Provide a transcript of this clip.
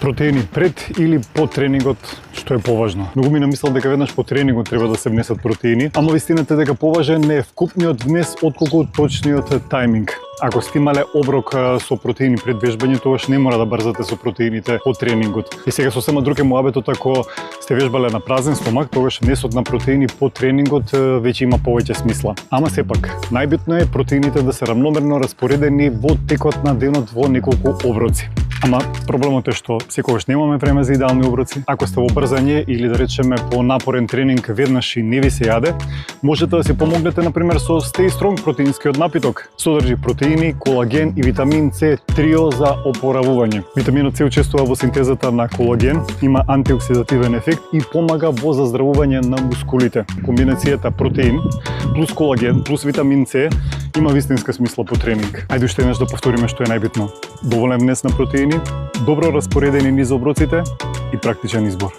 Протеини пред или по тренингот, што е поважно? Многу ми намислам дека веднаш по тренингот треба да се внесат протеини, ама вистината е дека поважен е вкупниот внес отколку точниот тајминг. Ако сте имале оброк со протеини пред вежбање, тогаш не мора да брзате со протеините по тренингот. И сега сосема друг е муабетот, ако сте вежбале на празен стомак, тогаш внесот на протеини по тренингот веќе има повеќе смисла. Ама сепак, најбитно е протеините да се рамномерно распоредени во текот на денот во неколку оброци. Ама проблемот е што секогаш немаме време за идеални оброци. Ако сте во брзање или да речеме по напорен тренинг веднаш и не ви се јаде, можете да си помогнете например со Stay Strong протеинскиот напиток. Содржи протеини, колаген и витамин С, трио за опоравување. Витаминот С учествува во синтезата на колаген, има антиоксидативен ефект и помага во заздравување на мускулите. Комбинацијата протеин плюс колаген плюс витамин С има вистинска смисла по тренинг. Ајде уште еднаш да повториме што е најбитно. Доволен внес на протеини, добро распоредени низ оброците и практичен избор.